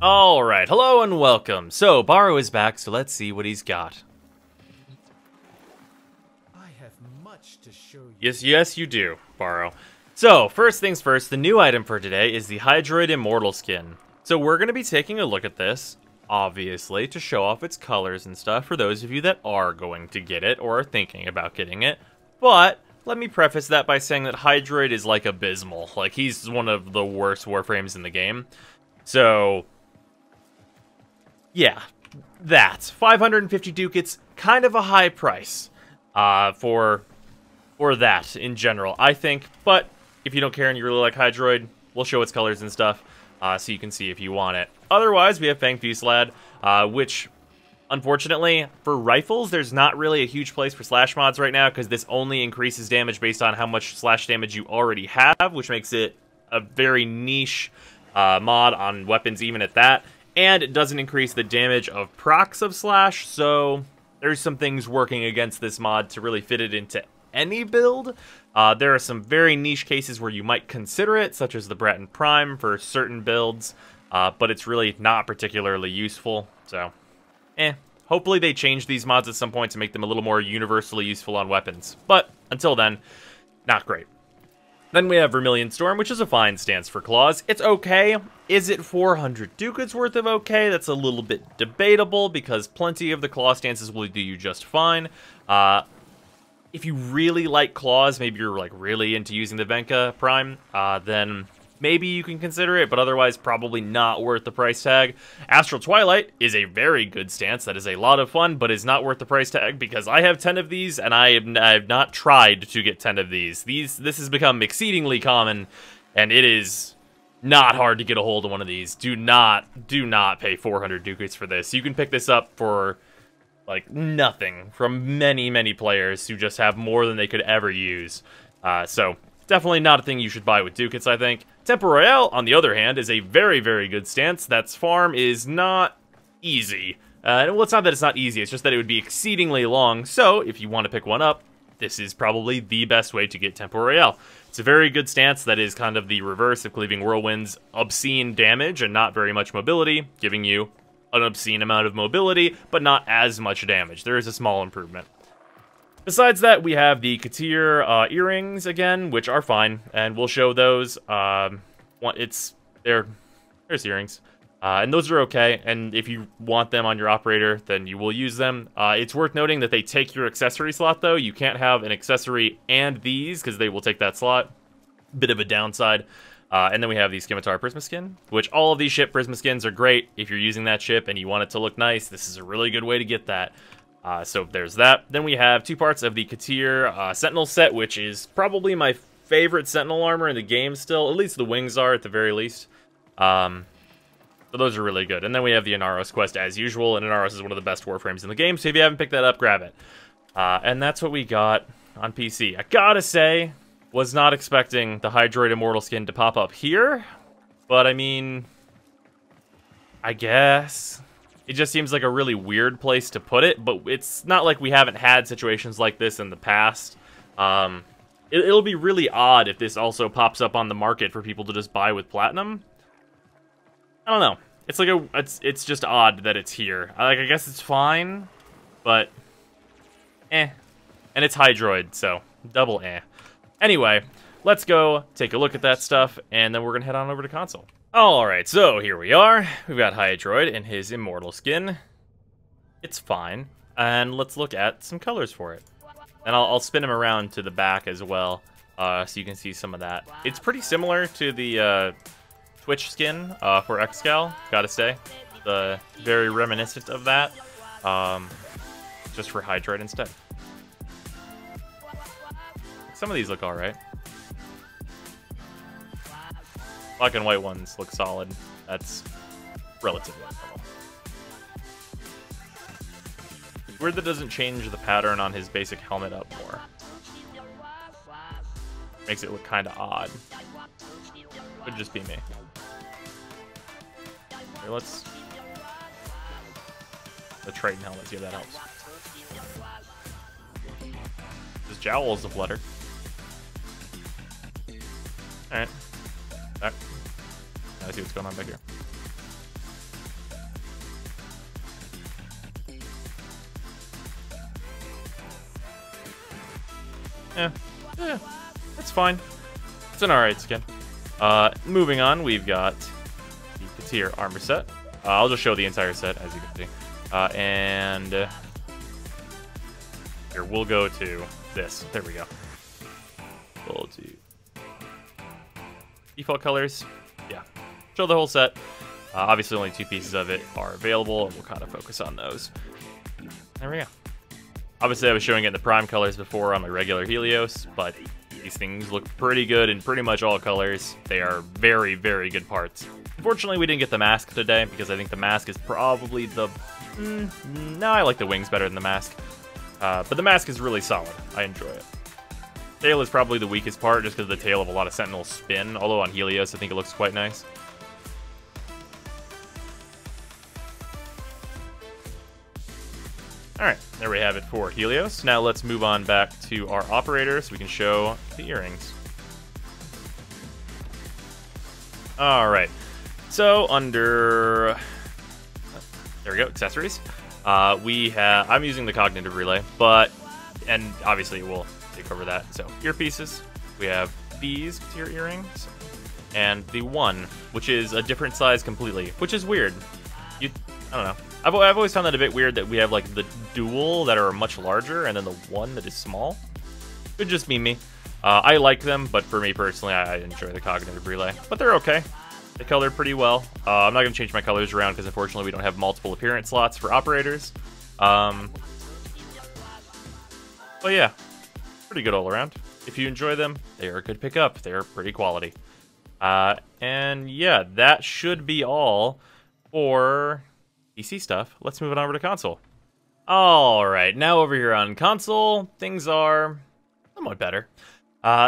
Alright, hello and welcome. So, Baro is back, so let's see what he's got. I have much to show you. Yes, you do, Baro. So, first things first, the new item for today is the Hydroid Immortal skin. So we're going to be taking a look at this, obviously, to show off its colors and stuff for those of you that are going to get it or are thinking about getting it. But let me preface that by saying that Hydroid is like abysmal. Like, he's one of the worst warframes in the game. So yeah, that's 550 ducats, kind of a high price for that in general, I think. But if you don't care and you really like Hydroid, we'll show its colors and stuff so you can see if you want it. Otherwise, we have Fang Fusillade, which, unfortunately, for rifles, there's not really a huge place for slash mods right now because this only increases damage based on how much slash damage you already have, which makes it a very niche mod on weapons even at that. And it doesn't increase the damage of procs of slash, so there's some things working against this mod to really fit it into any build. There are some very niche cases where you might consider it, such as the Breton Prime for certain builds, but it's really not particularly useful, so hopefully they change these mods at some point to make them a little more universally useful on weapons. But until then, not great. Then we have Vermillion Storm, which is a fine stance for claws. It's okay. Is it 400 ducats worth of okay? That's a little bit debatable, because plenty of the claw stances will do you just fine. If you really like claws, maybe you're like really into using the Venka Prime, then maybe you can consider it, but otherwise probably not worth the price tag. Astral Twilight is a very good stance that is a lot of fun, but is not worth the price tag because I have 10 of these and I have not tried to get 10 of these. This has become exceedingly common, and it is not hard to get a hold of one of these. Do not pay 400 ducats for this. You can pick this up for like nothing from many players who just have more than they could ever use. So definitely not a thing you should buy with ducats, I think. Tempo Royale, on the other hand, is a very good stance. That's farm is not easy. Well, it's not that it's not easy, it's just that it would be exceedingly long. So if you want to pick one up, this is probably the best way to get Tempo Royale. It's a very good stance that is kind of the reverse of Cleaving Whirlwind's obscene damage and not very much mobility, giving you an obscene amount of mobility, but not as much damage. There is a small improvement. Besides that, we have the Catia Earrings again, which are fine, and we'll show those. There's earrings, and those are okay, and if you want them on your operator, then you will use them. It's worth noting that they take your accessory slot, though. You can't have an accessory and these, because they will take that slot. Bit of a downside. And then we have the Scimitar Prisma skin, which all of these ship Prisma skins are great. If you're using that ship and you want it to look nice, this is a really good way to get that. So there's that. Then we have two parts of the Catia Sentinel set, which is probably my favorite Sentinel armor in the game still. At least the wings are, at the very least. So those are really good. And then we have the Inaros quest as usual, and Inaros is one of the best warframes in the game, so if you haven't picked that up, grab it. And that's what we got on PC. I gotta say, was not expecting the Hydroid Immortal skin to pop up here, but I mean, I guess it just seems like a really weird place to put it, but it's not like we haven't had situations like this in the past. It'll be really odd if this also pops up on the market for people to just buy with Platinum. I don't know. It's like it's just odd that it's here. I guess it's fine, but and it's Hydroid, so double eh. Anyway, let's go take a look at that stuff, and then we're going to head on over to console. Alright, so here we are. We've got Hydroid in his Immortal skin. It's fine. And let's look at some colors for it. And I'll spin him around to the back as well, so you can see some of that. It's pretty similar to the Twitch skin for Excal, gotta say. Very reminiscent of that, just for Hydroid instead. Some of these look alright. Black and white ones look solid. That's relatively normal. It's weird that doesn't change the pattern on his basic helmet up more. Makes it look kind of odd. Could just be me. Here, let's... The Triton helmet, see if that helps. His jowls of letter. Alright. Alright. Let's see what's going on back here. It's fine. It's an alright skin. Moving on, we've got the Catia armor set. I'll just show the entire set, as you can see. And here, we'll go to this. There we go. We'll do default colors. Yeah. Show the whole set. Obviously, only 2 pieces of it are available, and we'll kind of focus on those. There we go. Obviously, I was showing it in the prime colors before on my regular Helios, but these things look pretty good in pretty much all colors. They are very, very good parts. Unfortunately, we didn't get the mask today, because I think the mask is probably the... no, I like the wings better than the mask. But the mask is really solid. I enjoy it. Tail is probably the weakest part, just because the tail of a lot of Sentinels spin, although on Helios, I think it looks quite nice. Alright, there we have it for Helios. Now let's move on back to our operator so we can show the earrings. Alright, so under... there we go, accessories. I'm using the cognitive relay, and obviously we'll take over that. So, earpieces. We have these Catia earrings, and the one, which is a different size completely, which is weird. I don't know. I've always found that a bit weird that we have like the dual that are much larger and then the one that is small. Could just be me. I like them, but for me personally, I enjoy the cognitive relay. But they're okay. They color pretty well. I'm not going to change my colors around because unfortunately we don't have multiple appearance slots for operators. But yeah, pretty good all around. If you enjoy them, they are a good pickup. They're pretty quality. And yeah, that should be all for PC stuff. Let's move it over to console. Alright, now over here on console, things are somewhat better.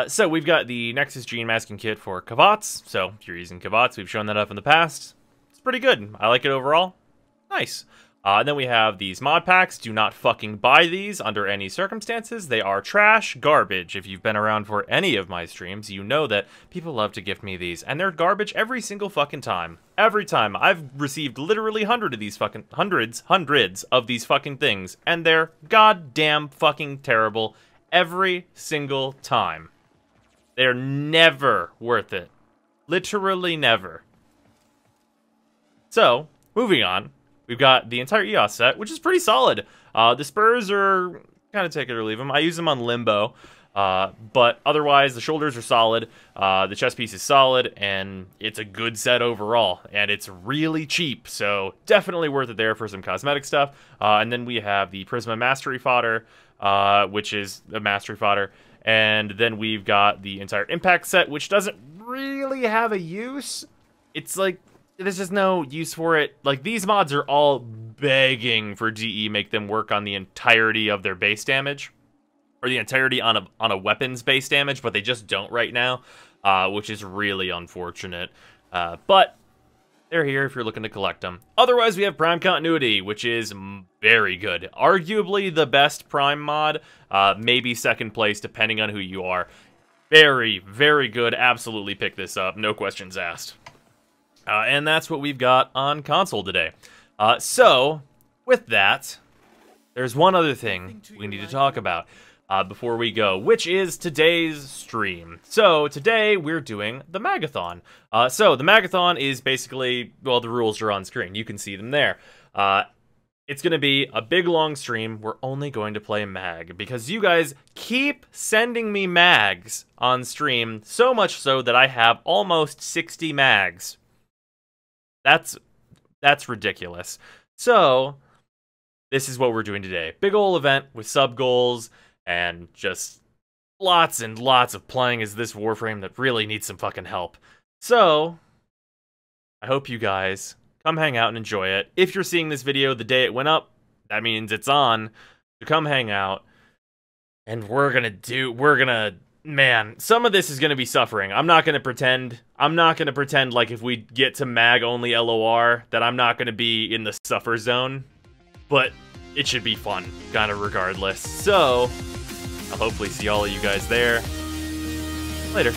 So we've got the Nexus Gene Masking Kit for Kavats. So if you're using Kavats, we've shown that up in the past. It's pretty good. I like it overall. Nice. And then we have these mod packs. Do not fucking buy these under any circumstances. They are trash, garbage. If you've been around for any of my streams, you know that people love to gift me these. And they're garbage every single fucking time. Every time. I've received literally hundreds of these fucking things. And they're goddamn fucking terrible every single time. They're never worth it. Literally never. So, moving on. We've got the entire EOS set, which is pretty solid. The spurs are kind of take it or leave them. I use them on Limbo, but otherwise the shoulders are solid. The chest piece is solid, and it's a good set overall. And it's really cheap, so definitely worth it there for some cosmetic stuff. And then we have the Prisma Mastery Fodder, which is the Mastery Fodder. And then we've got the entire Impact set, which doesn't really have a use. It's like... there's just no use for it. Like, these mods are all begging for GE make them work on the entirety of their base damage. Or the entirety on a weapon's base damage, but they just don't right now. Which is really unfortunate. But they're here if you're looking to collect them. Otherwise, we have Prime Continuity, which is very good. Arguably the best Prime mod. Maybe second place, depending on who you are. Very, very good. Absolutely pick this up. No questions asked. And that's what we've got on console today. So, with that, there's one other thing we need to talk about before we go, which is today's stream. So, today we're doing the Magathon. So, the Magathon is basically, well, the rules are on screen. You can see them there. It's going to be a big, long stream. We're only going to play Mag, because you guys keep sending me Mags on stream, so much so that I have almost 60 Mags. That's ridiculous. So, this is what we're doing today. Big ol' event with sub goals and just lots and lots of playing as this Warframe that really needs some fucking help. So, I hope you guys come hang out and enjoy it. If you're seeing this video the day it went up, that means it's on. So come hang out. And man, some of this is going to be suffering. I'm not going to pretend like if we get to mag-only LOR that I'm not going to be in the suffer zone. But it should be fun, kind of regardless. So, I'll hopefully see all of you guys there. Later.